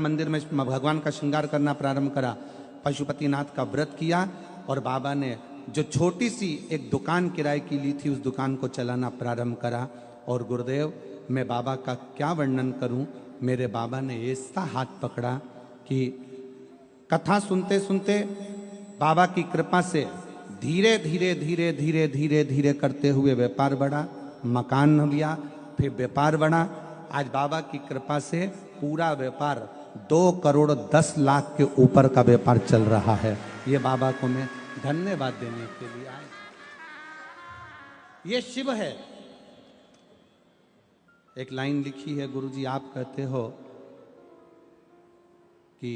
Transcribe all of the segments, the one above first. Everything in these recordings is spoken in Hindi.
मंदिर में भगवान का श्रृंगार करना प्रारंभ करा, पशुपतिनाथ का व्रत किया और बाबा ने जो छोटी सी एक दुकान किराए की ली थी उस दुकान को चलाना प्रारंभ करा। और गुरुदेव मैं बाबा का क्या वर्णन करूं, मेरे बाबा ने ऐसा हाथ पकड़ा कि कथा सुनते सुनते बाबा की कृपा से धीरे धीरे धीरे धीरे धीरे धीरे करते हुए व्यापार बढ़ा, मकान लिया, फिर व्यापार बढ़ा। आज बाबा की कृपा से पूरा व्यापार 2,10,00,000 के ऊपर का व्यापार चल रहा है। ये बाबा को मैं धन्यवाद देने के लिए आया। ये शिव है। एक लाइन लिखी है, गुरुजी आप कहते हो कि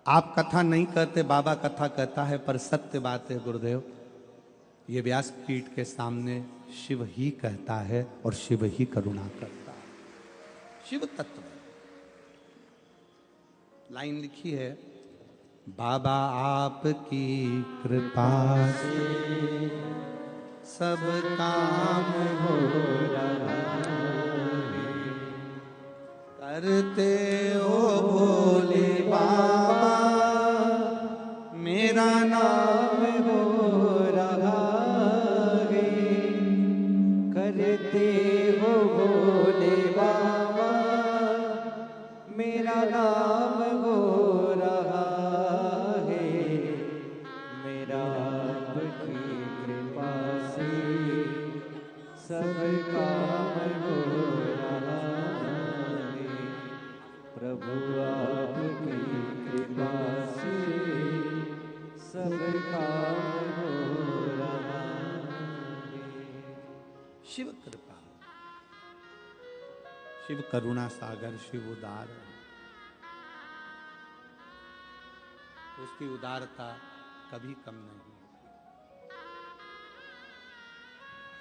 आप कथा नहीं कहते, बाबा कथा कहता है, पर सत्य बात है गुरुदेव, ये व्यासपीठ के सामने शिव ही कहता है और शिव ही करुणा करता है। शिव तत्व लाइन लिखी है, बाबा आपकी कृपा से सब काम हो रहा है, करते हो भोले बाबा मेरा नाम हो रहा है, करते हो भोले बाबा मेरा नाम हो रहा है, मेरा आपकी कृपा से सब काम हो रहा है, प्रभु आपकी कृपा से सब काम हो रहा है। शिव कृपा, शिव करुणा सागर, शिव उदार है। उसकी उदारता कभी कम नहीं।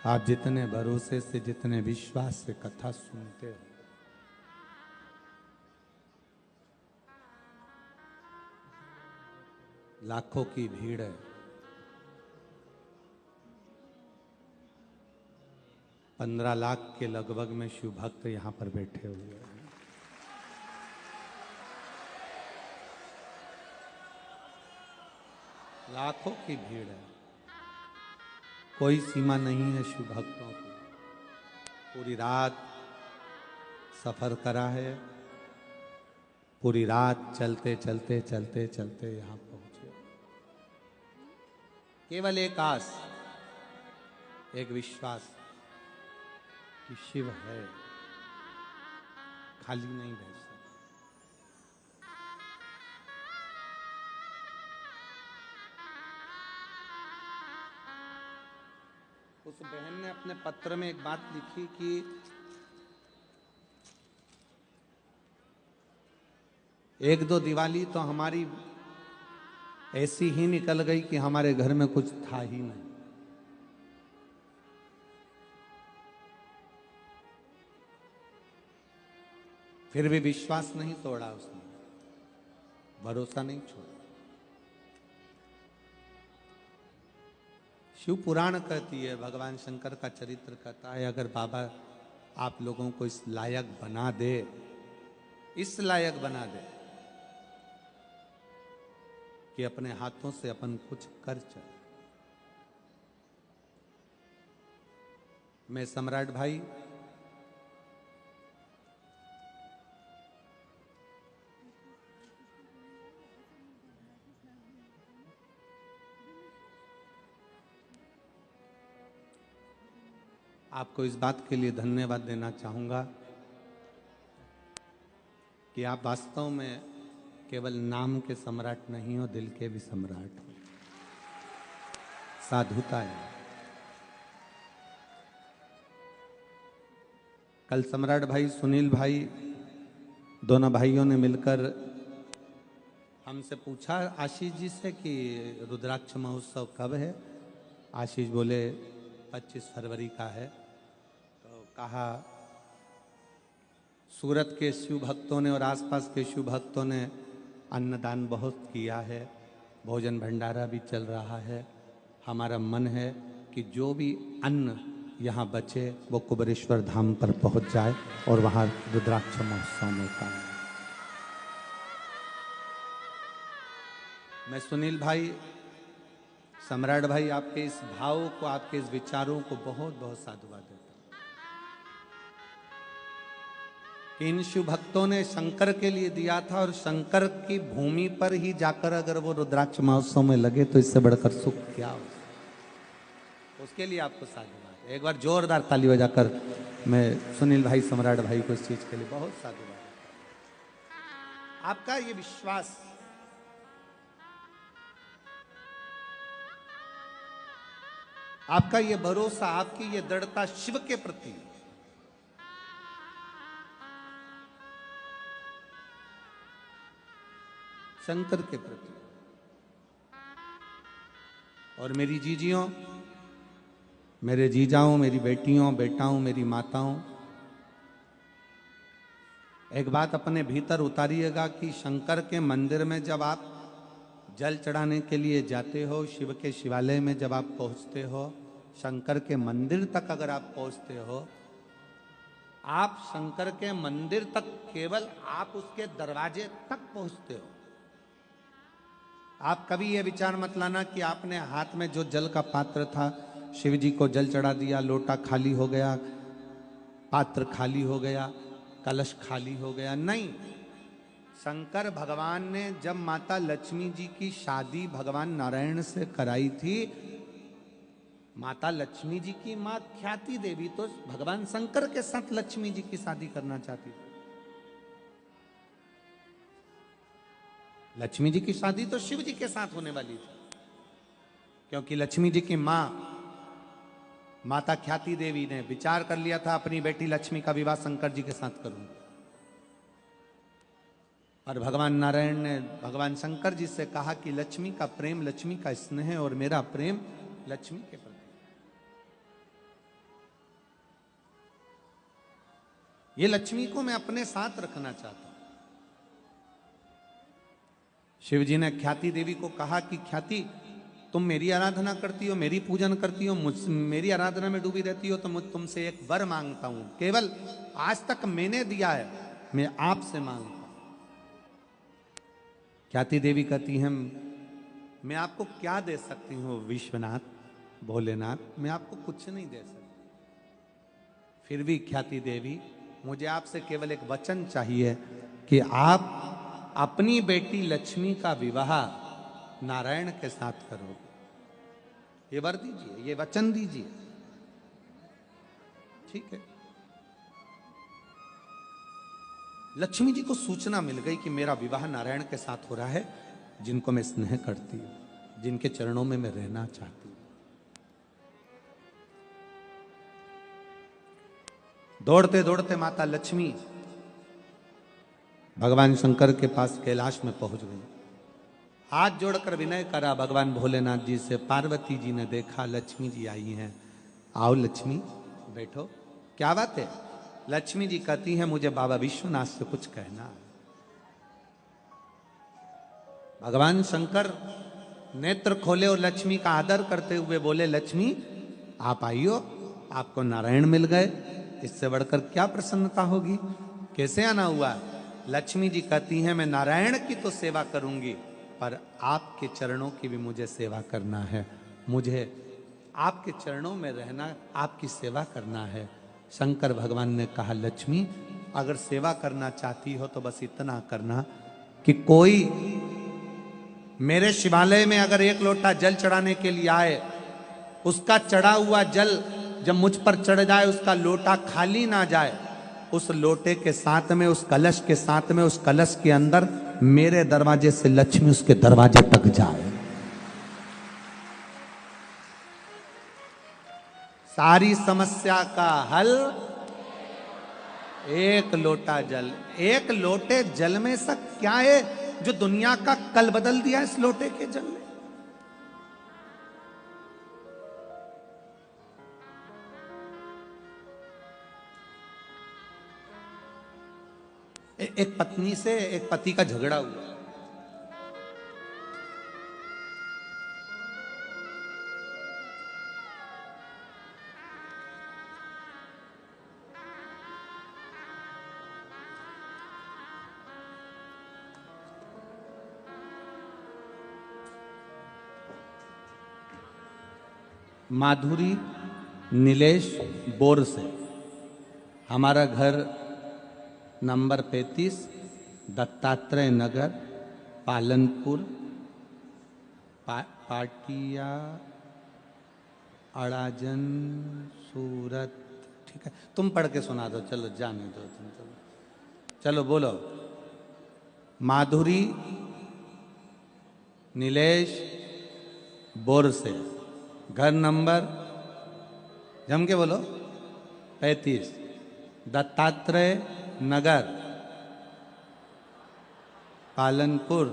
आप जितने भरोसे से, जितने विश्वास से कथा सुनते हो, लाखों की भीड़ है, 15 लाख के लगभग में शिव भक्त यहां पर बैठे हुए हैं। लाखों की भीड़ है, कोई सीमा नहीं है शिव भक्तों की। पूरी रात सफर करा है, पूरी रात चलते चलते चलते चलते यहां पहुंचे। केवल एक आस, एक विश्वास कि शिव है, खाली नहीं रह सकता। उस बहन ने अपने पत्र में एक बात लिखी कि एक दो दिवाली तो हमारी ऐसी ही निकल गई कि हमारे घर में कुछ था ही नहीं। फिर भी विश्वास नहीं तोड़ा उसने, भरोसा नहीं छोड़ा। शिव पुराण कहती है, भगवान शंकर का चरित्र कहता है, अगर बाबा आप लोगों को इस लायक बना दे, इस लायक बना दे कि अपने हाथों से अपन कुछ कर चले। मैं सम्राट भाई आपको इस बात के लिए धन्यवाद देना चाहूंगा कि आप वास्तव में केवल नाम के सम्राट नहीं हो, दिल के भी सम्राट हो। साधुता है। कल सम्राट भाई, सुनील भाई, दोनों भाइयों ने मिलकर हमसे पूछा आशीष जी से कि रुद्राक्ष महोत्सव कब है। आशीष बोले 25 फरवरी का है। तो कहा सूरत के शिव भक्तों ने और आसपास के शिव भक्तों ने अन्नदान बहुत किया है, भोजन भंडारा भी चल रहा है। हमारा मन है कि जो भी अन्न यहाँ बचे वो कुबेरेश्वर धाम पर पहुंच जाए और वहाँ रुद्राक्ष महोत्सव में का। मैं सुनील भाई, सम्राट भाई, आपके इस भाव को, आपके इस विचारों को बहुत बहुत साधुवाद देता हूं कि इन शिव भक्तों ने शंकर के लिए दिया था और शंकर की भूमि पर ही जाकर अगर वो रुद्राक्ष महोत्सव में लगे तो इससे बढ़कर सुख क्या हो। उसके लिए आपको साधुवाद। एक बार जोरदार ताली बजाकर मैं सुनील भाई, सम्राट भाई को इस चीज के लिए बहुत साधुवाद। आपका ये विश्वास, आपका ये भरोसा, आपकी ये दृढ़ता शिव के प्रति, शंकर के प्रति। और मेरी जीजियों, मेरे जीजाओं, मेरी बेटियों, बेटाओं, मेरी माताओं, एक बात अपने भीतर उतारिएगा कि शंकर के मंदिर में जब आप जल चढ़ाने के लिए जाते हो, शिव के शिवालय में जब आप पहुंचते हो, शंकर के मंदिर तक अगर आप पहुंचते हो, आप शंकर के मंदिर तक केवल आप उसके दरवाजे तक पहुंचते हो। आप कभी यह विचार मत लाना कि आपने हाथ में जो जल का पात्र था, शिव जी को जल चढ़ा दिया, लोटा खाली हो गया, पात्र खाली हो गया, कलश खाली हो गया। नहीं, शंकर भगवान ने जब माता लक्ष्मी जी की शादी भगवान नारायण से कराई थी, माता लक्ष्मी जी की मां ख्याति देवी तो भगवान शंकर के साथ लक्ष्मी जी की शादी करना चाहती थी। लक्ष्मी जी की शादी तो शिव जी के साथ होने वाली थी, क्योंकि लक्ष्मी जी की मां माता ख्याति देवी ने विचार कर लिया था अपनी बेटी लक्ष्मी का विवाह शंकर जी के साथ करूंगी। और भगवान नारायण ने भगवान शंकर जी से कहा कि लक्ष्मी का प्रेम, लक्ष्मी का स्नेह और मेरा प्रेम लक्ष्मी के प्रति, ये लक्ष्मी को मैं अपने साथ रखना चाहता हूं। शिव जी ने ख्याति देवी को कहा कि ख्याति, तुम मेरी आराधना करती हो, मेरी पूजन करती हो, मेरी आराधना में डूबी रहती हो, तो मुझ तुमसे एक वर मांगता हूं। केवल आज तक मैंने दिया है, मैं आपसे मांगता हूं। ख्याति देवी कहती है, मैं आपको क्या दे सकती हूं विश्वनाथ, भोलेनाथ, मैं आपको कुछ नहीं दे सकती। फिर भी ख्याति देवी, मुझे आपसे केवल एक वचन चाहिए कि आप अपनी बेटी लक्ष्मी का विवाह नारायण के साथ करोगे। ये वर दीजिए, ये वचन दीजिए। ठीक है। लक्ष्मी जी को सूचना मिल गई कि मेरा विवाह नारायण के साथ हो रहा है, जिनको मैं स्नेह करती हूं, जिनके चरणों में मैं रहना चाहती हूं। दौड़ते दौड़ते माता लक्ष्मी भगवान शंकर के पास कैलाश में पहुंच गई। हाथ जोड़कर विनय करा भगवान भोलेनाथ जी से। पार्वती जी ने देखा लक्ष्मी जी आई हैं। आओ लक्ष्मी, बैठो। क्या बात है? लक्ष्मी जी कहती हैं, मुझे बाबा विश्वनाथ से कुछ कहना है। भगवान शंकर नेत्र खोले और लक्ष्मी का आदर करते हुए बोले, लक्ष्मी आप आइयो, आपको नारायण मिल गए, इससे बढ़कर क्या प्रसन्नता होगी? कैसे आना हुआ? लक्ष्मी जी कहती हैं, मैं नारायण की तो सेवा करूंगी, पर आपके चरणों की भी मुझे सेवा करना है। मुझे आपके चरणों में रहना, आपकी सेवा करना है। शंकर भगवान ने कहा, लक्ष्मी अगर सेवा करना चाहती हो तो बस इतना करना कि कोई मेरे शिवालय में अगर एक लोटा जल चढ़ाने के लिए आए, उसका चढ़ा हुआ जल जब मुझ पर चढ़ जाए, उसका लोटा खाली ना जाए, उस लोटे के साथ में, उस कलश के साथ में, उस कलश के अंदर मेरे दरवाजे से लक्ष्मी उसके दरवाजे तक जाए। सारी समस्या का हल एक लोटा जल। एक लोटे जल में सब क्या है जो दुनिया का कल बदल दिया इस लोटे के जल ने? एक पत्नी से एक पति का झगड़ा हुआ। माधुरी नीलेश बोर से। हमारा घर नंबर 35 दत्तात्रेय नगर पालनपुर पाटिया अड़ाजन सूरत। ठीक है, तुम पढ़ के सुना दो, चलो जाने दो तुम, चलो बोलो। माधुरी नीलेश बोर से, घर नंबर जम के बोलो 35 दत्तात्रेय नगर पालनपुर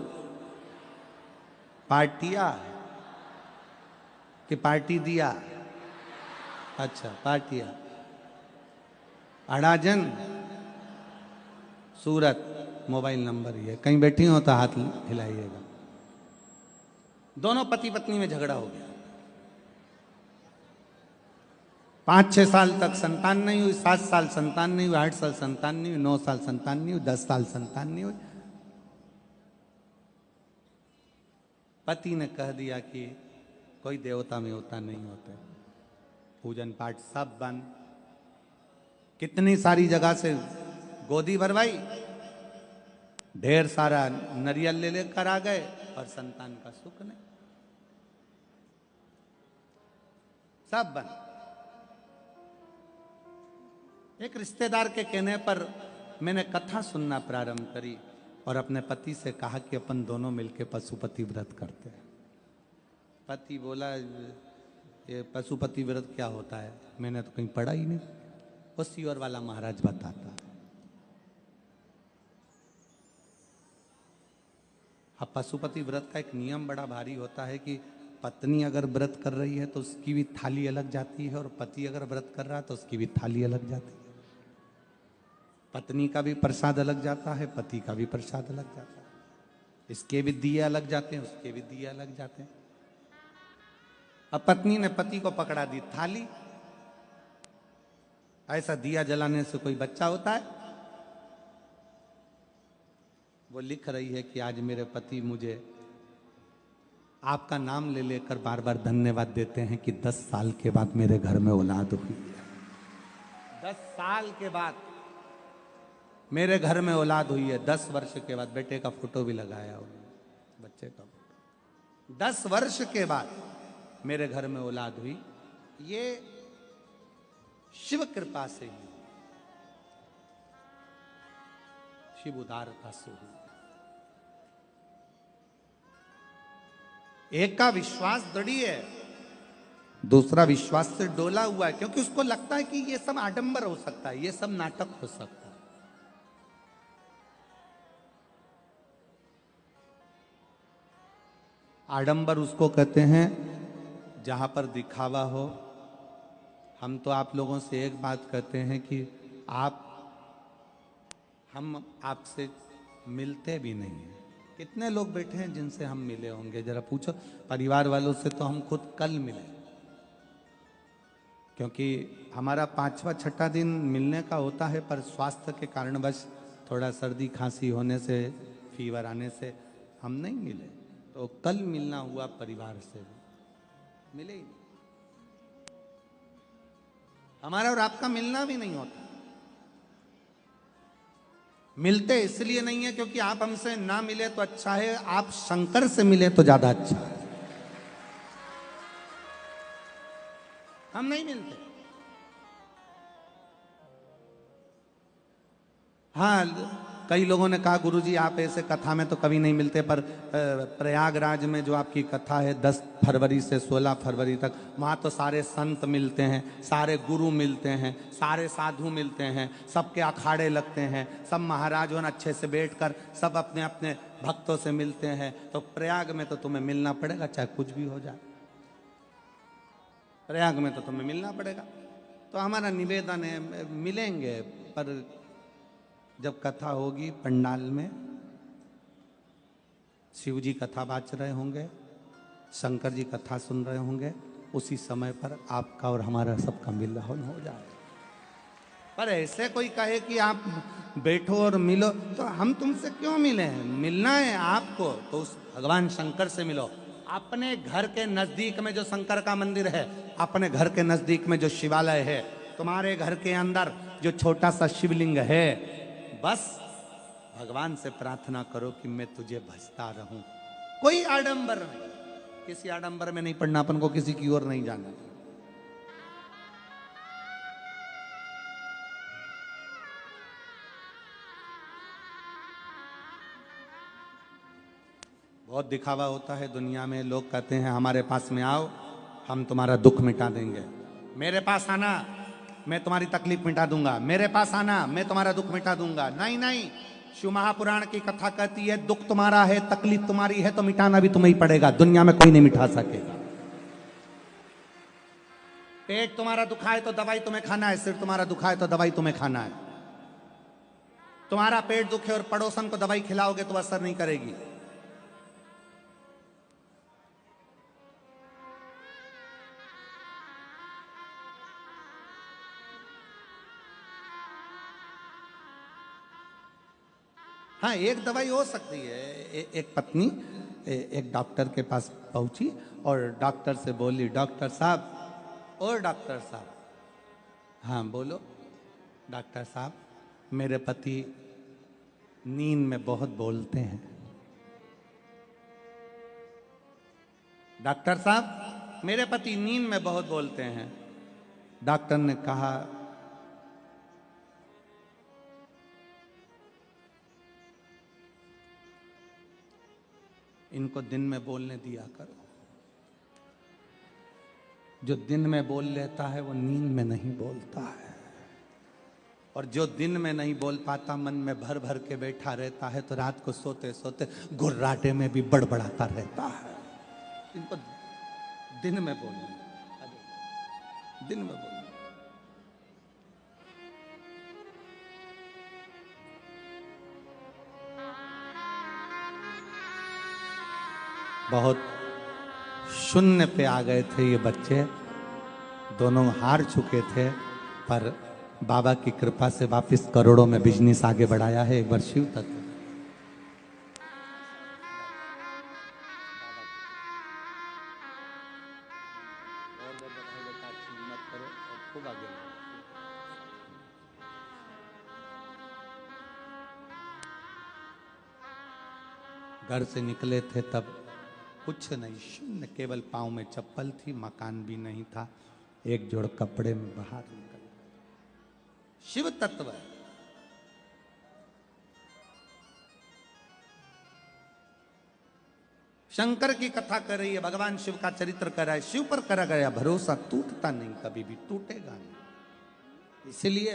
पाटिया कि पार्टी दिया, अच्छा पाटिया अड़ाजन सूरत। मोबाइल नंबर ये, कहीं बैठी हो तो हाथ हिलाइएगा। दोनों पति पत्नी में झगड़ा हो गया, 5-6 साल तक संतान नहीं हुई, 7 साल संतान नहीं हुई, 8 साल संतान नहीं हुई, 9 साल संतान नहीं हुई, 10 साल संतान नहीं हुई। पति ने कह दिया कि कोई देवता में होता नहीं होते, पूजन पाठ सब बंद। कितनी सारी जगह से गोदी भरवाई, ढेर सारा नरियल ले लेकर आ गए और संतान का सुख नहीं, सब बंद। एक रिश्तेदार के कहने पर मैंने कथा सुनना प्रारंभ करी और अपने पति से कहा कि अपन दोनों मिलकर पशुपति व्रत करते हैं। पति बोला ये पशुपति व्रत क्या होता है, मैंने तो कहीं पढ़ा ही नहीं, वो सीवर वाला महाराज बताता है। अब पशुपति व्रत का एक नियम बड़ा भारी होता है कि पत्नी अगर व्रत कर रही है तो उसकी भी थाली अलग जाती है, और पति अगर व्रत कर रहा है तो उसकी भी थाली अलग जाती है। पत्नी का भी प्रसाद अलग जाता है, पति का भी प्रसाद अलग जाता है, इसके भी दिए अलग जाते हैं, उसके भी दिए अलग जाते हैं। अब पत्नी ने पति को पकड़ा दी थाली। ऐसा दिया जलाने से कोई बच्चा होता है? वो लिख रही है कि आज मेरे पति मुझे आपका नाम ले लेकर बार बार धन्यवाद देते हैं कि 10 साल के बाद मेरे घर में औलाद हुई है। 10 साल के बाद मेरे घर में औलाद हुई है। 10 वर्ष के बाद बेटे का फोटो भी लगाया उन्होंने, बच्चे का फोटो। 10 वर्ष के बाद मेरे घर में औलाद हुई, ये शिव कृपा से हुई, शिव उदारता से हुई। एक का विश्वास दृढ़ है, दूसरा विश्वास से डोला हुआ है, क्योंकि उसको लगता है कि ये सब आडंबर हो सकता है, ये सब नाटक हो सकता है। आडंबर उसको कहते हैं जहां पर दिखावा हो। हम तो आप लोगों से एक बात कहते हैं कि हम आपसे मिलते भी नहीं हैं। कितने लोग बैठे हैं जिनसे हम मिले होंगे, जरा पूछो। परिवार वालों से तो हम खुद कल मिले, क्योंकि हमारा 5वां 6ठा दिन मिलने का होता है, पर स्वास्थ्य के कारणवश थोड़ा सर्दी खांसी होने से, फीवर आने से हम नहीं मिले। तो कल मिलना हुआ परिवार से, मिले ही नहीं। हमारा और आपका मिलना भी नहीं होता। मिलते इसलिए नहीं है क्योंकि आप हमसे ना मिले तो अच्छा है, आप शंकर से मिले तो ज्यादा अच्छा है। हम नहीं मिलते। हाँ, कई लोगों ने कहा गुरुजी आप ऐसे कथा में तो कभी नहीं मिलते, पर प्रयागराज में जो आपकी कथा है 10 फरवरी से 16 फरवरी तक, वहाँ तो सारे संत मिलते हैं, सारे गुरु मिलते हैं, सारे साधु मिलते हैं, सबके अखाड़े लगते हैं, सब महाराज होना अच्छे से बैठकर सब अपने अपने भक्तों से मिलते हैं। तो प्रयाग में तो तुम्हें मिलना पड़ेगा, चाहे कुछ भी हो जाए। प्रयाग में तो तुम्हें मिलना पड़ेगा। तो हमारा निवेदन है, मिलेंगे, पर जब कथा होगी पंडाल में, शिव जी कथा बाच रहे होंगे, शंकर जी कथा सुन रहे होंगे, उसी समय पर आपका और हमारा सबका मिलन हो जाए। पर ऐसे कोई कहे कि आप बैठो और मिलो, तो हम तुमसे क्यों मिले हैं? मिलना है आपको तो उस भगवान शंकर से मिलो। अपने घर के नजदीक में जो शंकर का मंदिर है, अपने घर के नजदीक में जो शिवालय है, तुम्हारे घर के अंदर जो छोटा सा शिवलिंग है, बस भगवान से प्रार्थना करो कि मैं तुझे भजता रहूं। कोई आडंबर नहीं, किसी आडंबर में नहीं पड़ना, अपन को किसी की ओर नहीं जाना। बहुत दिखावा होता है दुनिया में। लोग कहते हैं हमारे पास में आओ, हम तुम्हारा दुख मिटा देंगे। मेरे पास आना, मैं तुम्हारी तकलीफ मिटा दूंगा। मेरे पास आना, मैं तुम्हारा दुख मिटा दूंगा। नहीं नहीं, शिव महापुराण की कथा कहती है दुख तुम्हारा है, तकलीफ तुम्हारी है, तो मिटाना भी तुम्हें ही पड़ेगा। दुनिया में कोई नहीं मिटा सकेगा। पेट तुम्हारा दुखाए तो दवाई तुम्हें खाना है, सिर तुम्हारा दुखाए तो दवाई तुम्हें खाना है। तुम्हारा पेट दुखे और पड़ोसन को दवाई खिलाओगे तो असर नहीं करेगी। हाँ, एक दवाई हो सकती है। एक पत्नी एक डॉक्टर के पास पहुंची और डॉक्टर से बोली, डॉक्टर साहब, और डॉक्टर साहब, हाँ बोलो। डॉक्टर साहब, मेरे पति नींद में बहुत बोलते हैं। डॉक्टर साहब, मेरे पति नींद में बहुत बोलते हैं। डॉक्टर ने कहा, इनको दिन में बोलने दिया करो। जो दिन में बोल लेता है वो नींद में नहीं बोलता है, और जो दिन में नहीं बोल पाता, मन में भर भर के बैठा रहता है, तो रात को सोते सोते गुर्राटे में भी बड़बड़ाता रहता है। इनको दिन में बोलने, दिन में बोलने। बहुत शून्य पे आ गए थे ये बच्चे, दोनों हार चुके थे, पर बाबा की कृपा से वापस करोड़ों में बिजनेस आगे बढ़ाया है। एक बार शिव तत्व। घर से निकले थे तब कुछ नहीं, शून्य, केवल पांव में चप्पल थी, मकान भी नहीं था, एक जोड़ कपड़े में बाहर निकल। शिव तत्व। शंकर की कथा कर रही है, भगवान शिव का चरित्र कर रहा है, शिव पर करा गया भरोसा टूटता नहीं, कभी भी टूटेगा नहीं। इसलिए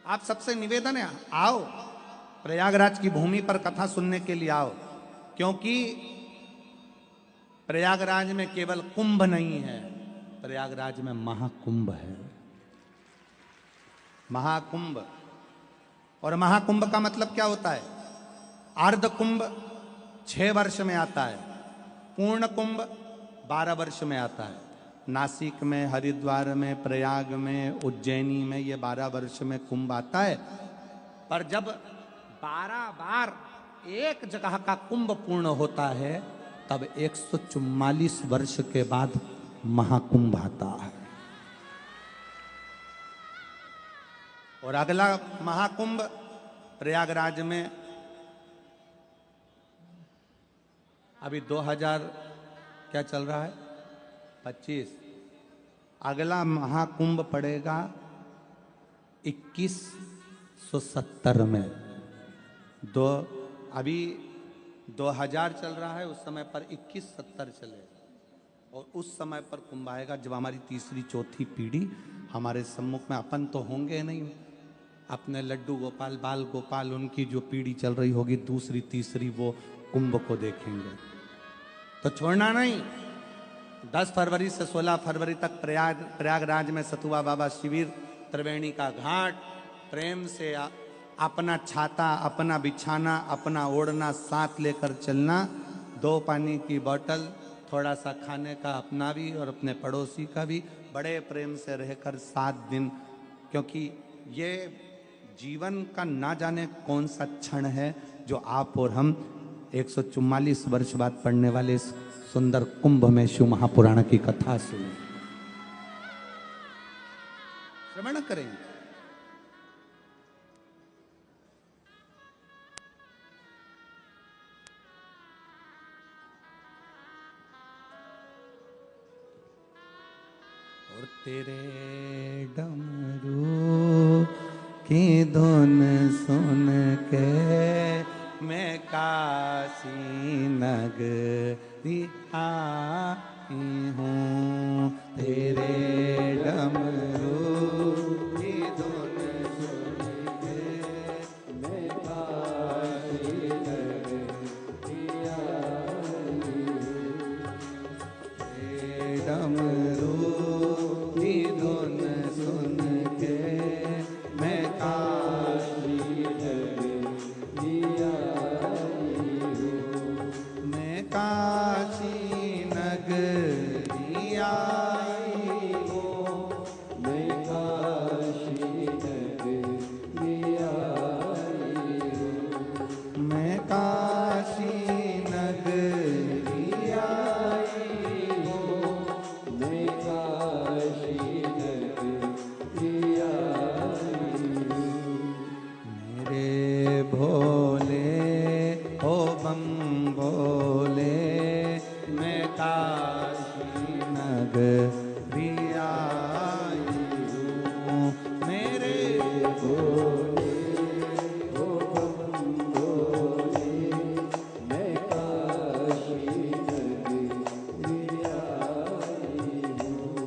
आप सबसे निवेदन है, आओ प्रयागराज की भूमि पर कथा सुनने के लिए आओ, क्योंकि प्रयागराज में केवल कुंभ नहीं है, प्रयागराज में महाकुंभ है। महाकुंभ। और महाकुंभ का मतलब क्या होता है? अर्ध कुंभ 6 वर्ष में आता है, पूर्ण कुंभ 12 वर्ष में आता है। नासिक में, हरिद्वार में, प्रयाग में, उज्जैनी में ये 12 वर्ष में कुंभ आता है। पर जब 12 बार एक जगह का कुंभ पूर्ण होता है, तब 144 वर्ष के बाद महाकुंभ आता है। और अगला महाकुंभ प्रयागराज में अभी 2000 क्या चल रहा है, 25। अगला महाकुंभ पड़ेगा 2170 में। अभी 2000 चल रहा है, उस समय पर 2170 चलेगा, और उस समय पर कुंभ आएगा जब हमारी तीसरी चौथी पीढ़ी हमारे सम्मुख में। अपन तो होंगे नहीं, अपने लड्डू गोपाल, बाल गोपाल, उनकी जो पीढ़ी चल रही होगी दूसरी तीसरी, वो कुंभ को देखेंगे। तो छोड़ना नहीं। 10 फरवरी से 16 फरवरी तक प्रयागराज में सतुआ बाबा शिविर, त्रिवेणी का घाट। प्रेम से अपना छाता, अपना बिछाना, अपना ओढ़ना साथ लेकर चलना, 2 पानी की बोतल, थोड़ा सा खाने का अपना भी और अपने पड़ोसी का भी, बड़े प्रेम से रहकर 7 दिन, क्योंकि ये जीवन का ना जाने कौन सा क्षण है जो आप और हम 144 वर्ष बाद पढ़ने वाले इस सुंदर कुंभ में शिव महापुराण की कथा सुने, श्रवण करेंगे। और तेरे डमरू की धुन सुन के मैं काशी नगरी आई हूँ। तेरे डमरू की धुन सुन के मैं काशी नगरी आई हूँ। तेरे डमरू की धुन सुन के मैं काशी नगरी आई हूँ। मैं काशी नगरी आई हूँ। मैं काशी नगरी आई हूँ। मैं काशी नगरी आई हूँ। मैं काशी नगरी आई हूँ। मेरे भोले ओ बम भोले, मैं काशी नगरी आई हूँ। मेरे भोले ओ बम भोले, मैं काशी नगरी आई हूँ।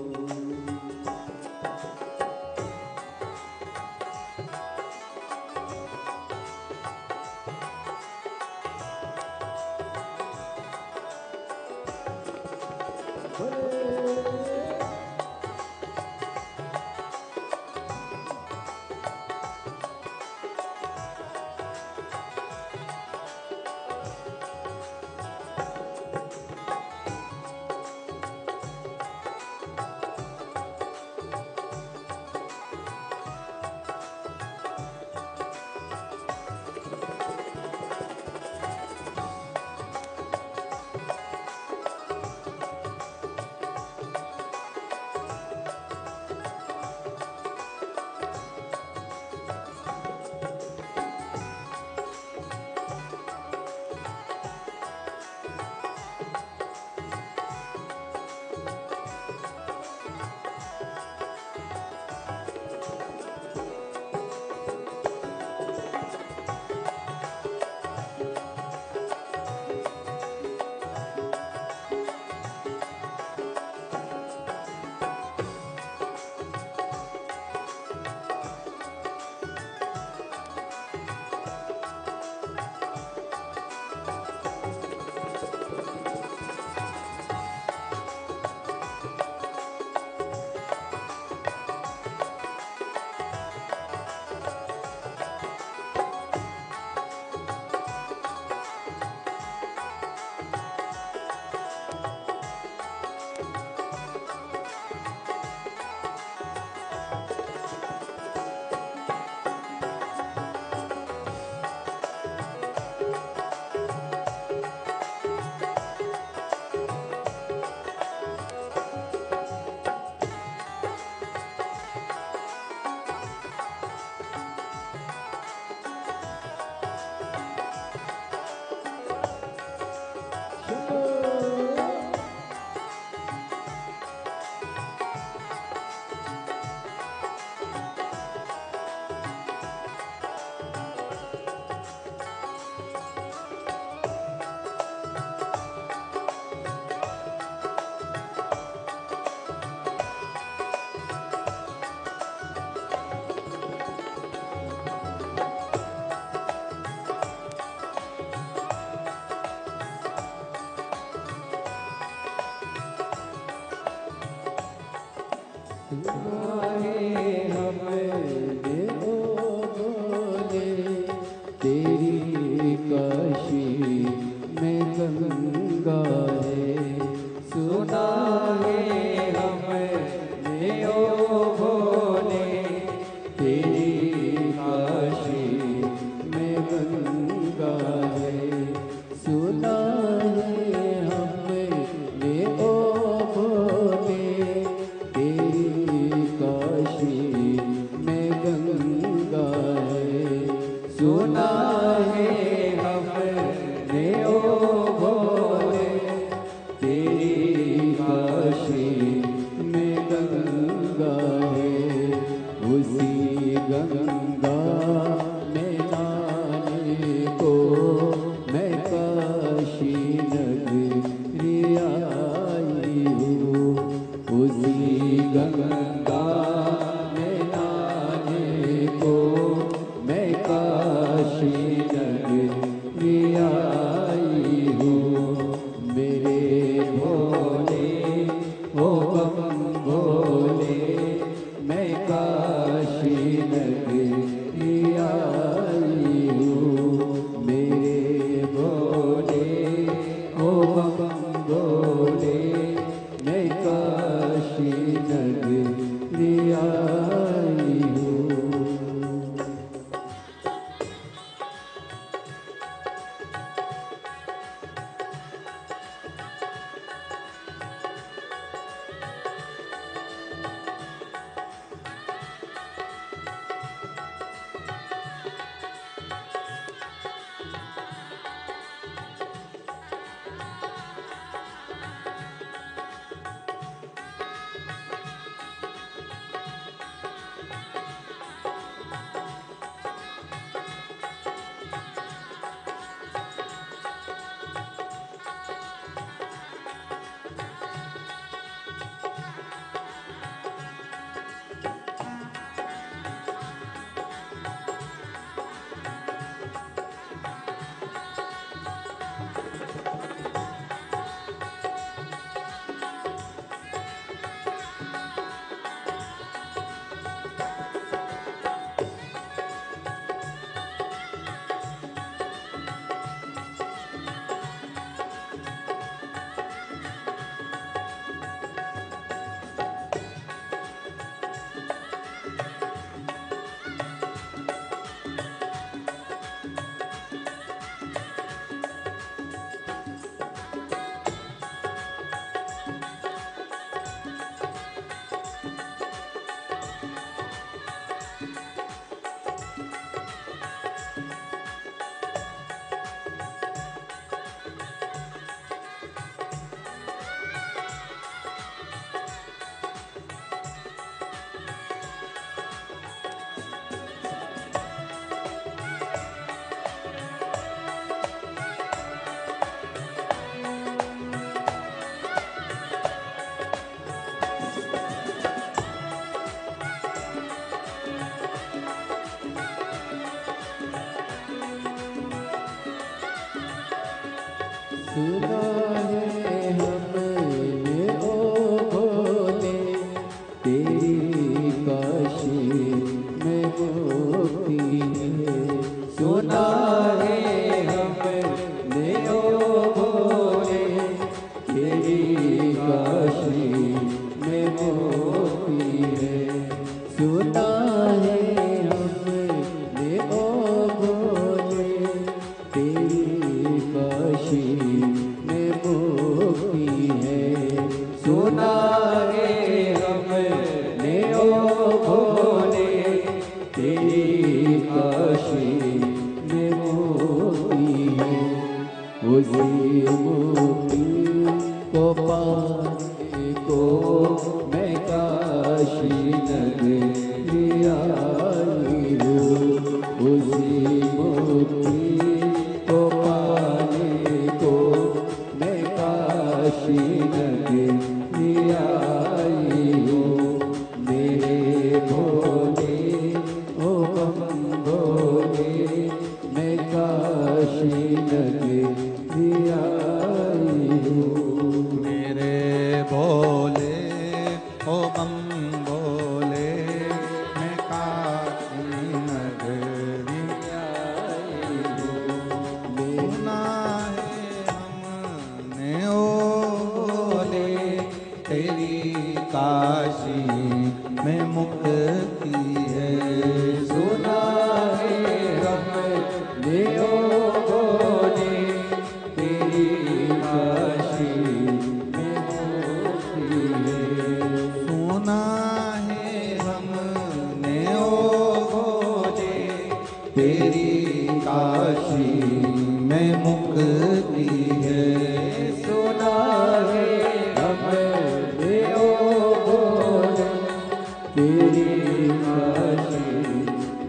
सुना है हमने ओ भोले, तेरी काशी में गंगा है, उसी गंगा में नहाने को मैं काशी नगरी आई हूँ, उसी गंगा में नहाने को मैं काशी नगरी आई हूँ। मेरे भोले ओ बम भोले, मैं काशी नगरी आई हूँ। मेरे भोले ओ बम भोले, मैं काशी नगरी आई हूँ। सुना है हमने ओ भोले, तेरी काशी में मुक्ति है। सुना है हमने ओ भोले, तेरी काशी में मुक्ति है। सुना है हमने ओ भोले, तेरी काशी में मुक्ति है। सुना है हमने ओ भोले, तेरी काशी में मुक्ति है। उसी मुक्ति को पाने को मैं काशी नगरी आई हूँ। उसी मुक्ति को पाने को मैं काशी नगरी आई हूँ। मेरे भोले ओ बम भोले, मैं काशी नगरी आई हूँ। मेरे काशी में मुक्ति है। सुना है हमने ओ भोले तेरी काशी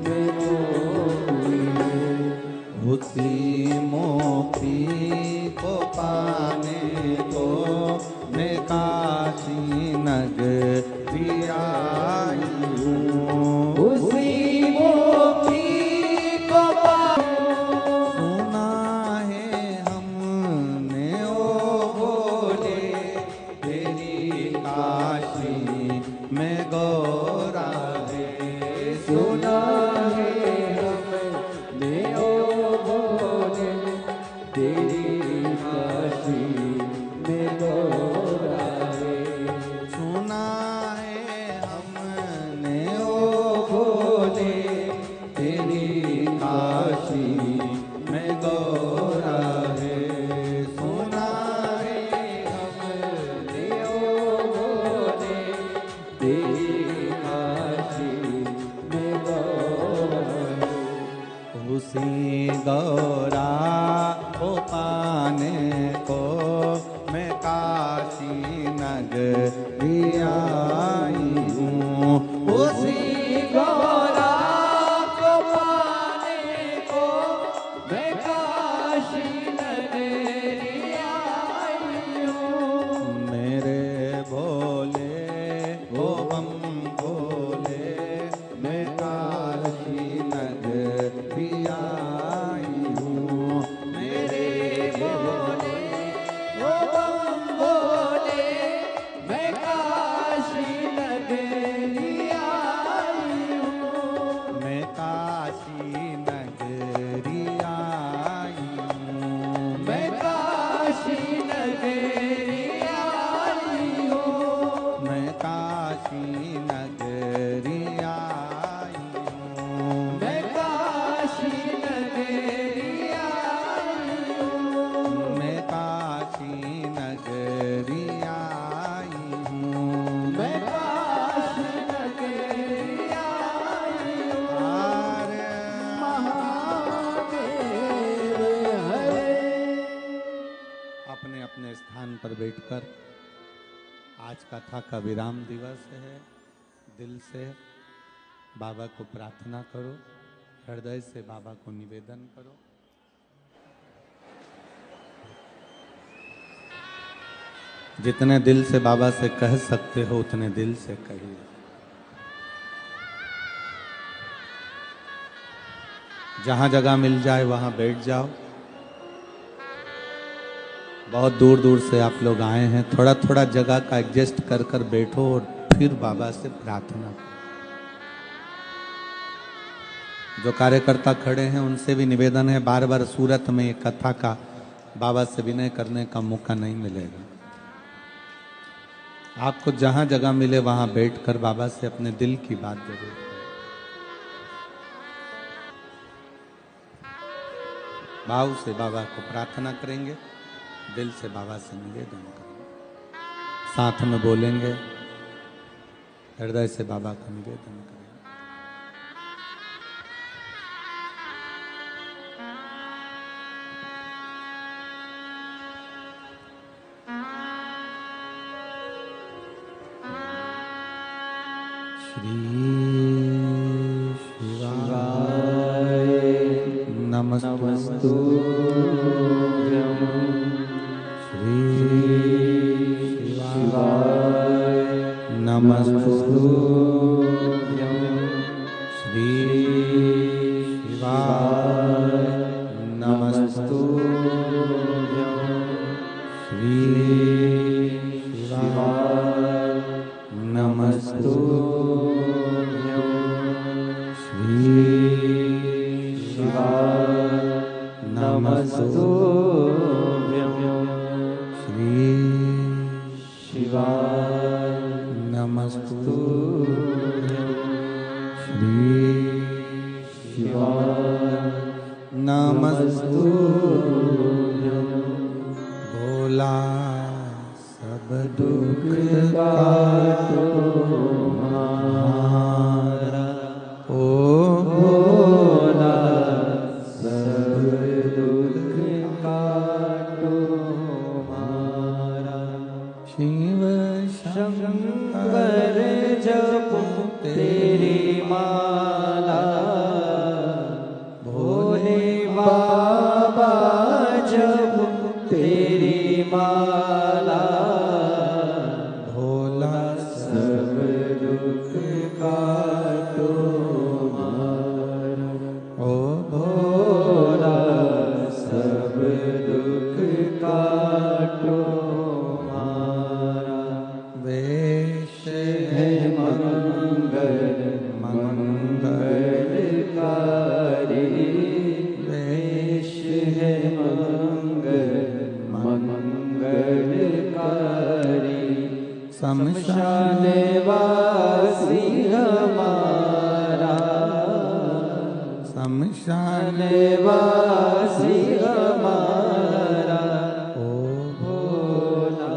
में मुक्ति है। उसी मोती को पाने को मैं काशी नगरी आई हूँ। उसी मोती को सुना है हमने ओ भोले तेरी काशी में गौरा है। सुना है हमने ओ भोले तेरी काशी में गौरा है। सुना है हमने ओ भोले तेरी काशी में गौरा है। सुना है हमने ओ भोले तेरी काशी में गौरा है। उसी गौरा को पाने को मैं काशी नगरी आई हूँ। उसी गौरा को पाने को मैं काशी नगरी आई हूँ। मेरे भोले ओ बम भोले मैं काशी नगरी आई हूँ। मेरे भोले ओ बम भोले मैं काशी नगरी आई हूँ। मैं काशी नगरी आई हूँ। मैं काशी नगरी आई हूँ। मैं काशी नगरी आई हूँ। मैं काशी नगरी आई हूँ। मैं काशी नगरी आई हूँ। मैं काशी नगरी आई हूँ। हरे महादेव हरे। अपने अपने स्थान पर बैठकर आज कथा का विराम दिवस है। दिल से बाबा को प्रार्थना करो, हृदय से बाबा को निवेदन करो। जितने दिल से बाबा से कह सकते हो उतने दिल से कहिए। जहां जगह मिल जाए वहां बैठ जाओ। बहुत दूर दूर से आप लोग आए हैं, थोड़ा थोड़ा जगह का एडजस्ट कर कर बैठो और फिर बाबा से प्रार्थना करो। जो कार्यकर्ता खड़े हैं उनसे भी निवेदन है, बार बार सूरत में एक कथा का बाबा से विनय करने का मौका नहीं मिलेगा। आपको जहां जगह मिले वहां बैठकर बाबा से अपने दिल की बात जरूर करें। भाव से बाबा को प्रार्थना करेंगे, दिल से बाबा से निवेदन करेंगे, साथ में बोलेंगे, हृदय से बाबा का निवेदन करेंगे। श्री शिवाय नमस्तुभ्यं। श्री शिवाय नमस्तुभ्यं। श्री शिवाय नमस्तुभ्यं। श्री शिवाय नमस्तुभ्यं। श्री शिवाय नमस्तुभ्यं। श्री शिवाय नमस्तुभ्यं। श्री शिवाय नमस्तुभ्यं। भोला सब दुख काटो हमारा, ओ भोला सब माला भोला सब दुख काटो मारा। ओ भोला सब दुख काटो मारा। वेश है मंगल मंगलकारी। वेश है मंगल मंगलकारी। शमशान वासी हमारा। शमशान वासी हमारा। ओ भोला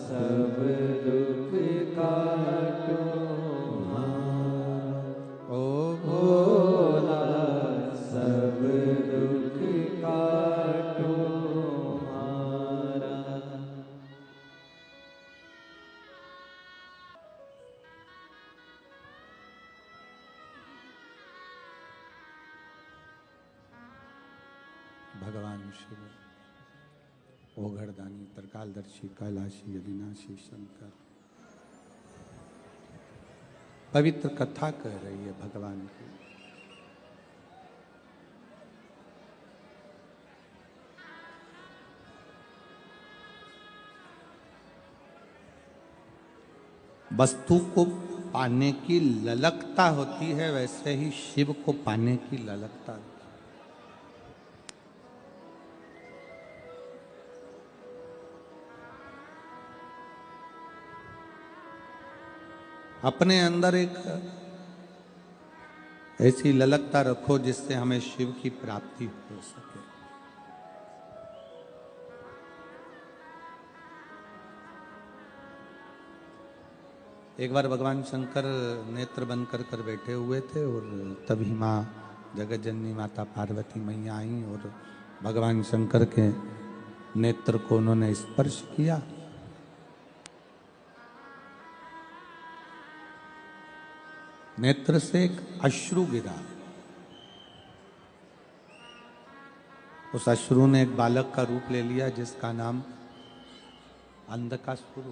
सब दुख काटो मारा। ओ भोला सब दुख काटो मारा। भगवान शिव ओघड़दानी तरकालदर्शी कैलाशी अविनाशी शंकर पवित्र कथा कह रही है भगवान की। वस्तु को पाने की ललकता होती है, वैसे ही शिव को पाने की ललकता होती है। अपने अंदर एक ऐसी ललकता रखो जिससे हमें शिव की प्राप्ति हो सके। एक बार भगवान शंकर नेत्र बंद कर बैठे हुए थे और तभी माँ जगत जननी माता पार्वती मैया आई और भगवान शंकर के नेत्र को उन्होंने स्पर्श किया। नेत्र से एक अश्रु गिरा। उस अश्रु ने एक बालक का रूप ले लिया जिसका नाम अंधकासुर।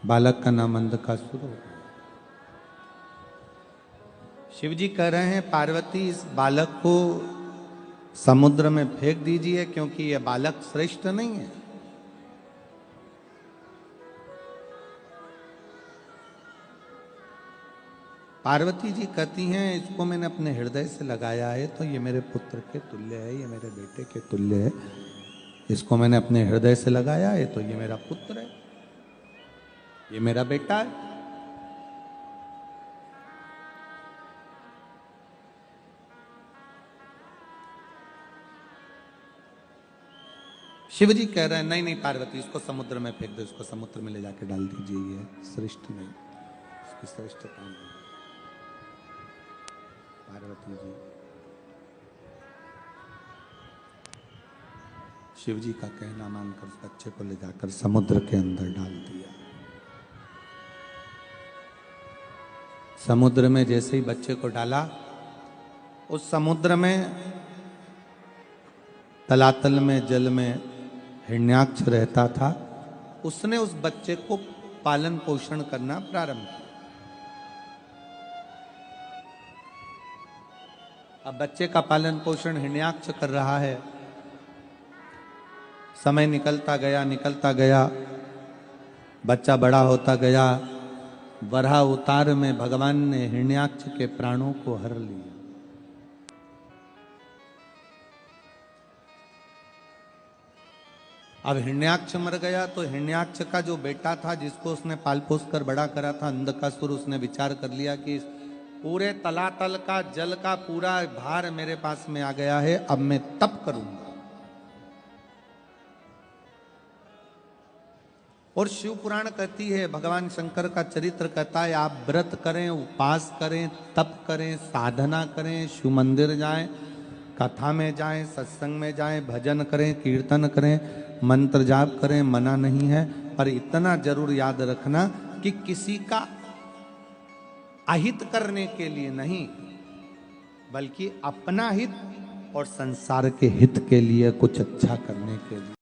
बालक का नाम अंधकासुर। शिव जी कह रहे हैं पार्वती इस बालक को समुद्र में फेंक दीजिए क्योंकि यह बालक श्रेष्ठ नहीं है। पार्वती जी कहती हैं इसको मैंने अपने हृदय से लगाया है तो ये मेरे पुत्र के तुल्य है, ये मेरे बेटे के तुल्य है। इसको मैंने अपने हृदय से लगाया है तो ये मेरा पुत्र है, ये मेरा बेटा है। शिव जी कह रहे हैं नहीं नहीं पार्वती इसको समुद्र में फेंक दो, इसको समुद्र में ले जाके डाल दीजिए, ये श्रेष्ठ नहीं, इसकी श्रेष्ठता नहीं। पार्वती जी शिव जी का कहना मानकर उस बच्चे को ले जाकर समुद्र के अंदर डाल दिया। समुद्र में जैसे ही बच्चे को डाला, उस समुद्र में तलातल में जल में हिरण्याक्ष रहता था। उसने उस बच्चे को पालन पोषण करना प्रारंभ किया। अब बच्चे का पालन पोषण हिरण्याक्ष कर रहा है। समय निकलता गया, बच्चा बड़ा होता गया। वराह अवतार में भगवान ने हिरण्याक्ष के प्राणों को हर लिया। अब हिरण्याक्ष मर गया तो हिरण्याक्ष का जो बेटा था जिसको उसने पाल पोस कर बड़ा करा था अंधकासुर, उसने विचार कर लिया कि पूरे तलातल का जल का पूरा भार मेरे पास में आ गया है, अब मैं तप करूंगा। और शिव पुराण कहती है, भगवान शंकर का चरित्र कहता है आप व्रत करें, उपास करें, तप करें, साधना करें, शिव मंदिर जाएं, कथा में जाएं, सत्संग में जाएं, भजन करें, कीर्तन करें, मंत्र जाप करें, मना नहीं है। पर इतना जरूर याद रखना कि किसी का अहित करने के लिए नहीं, बल्कि अपना हित और संसार के हित के लिए कुछ अच्छा करने के लिए।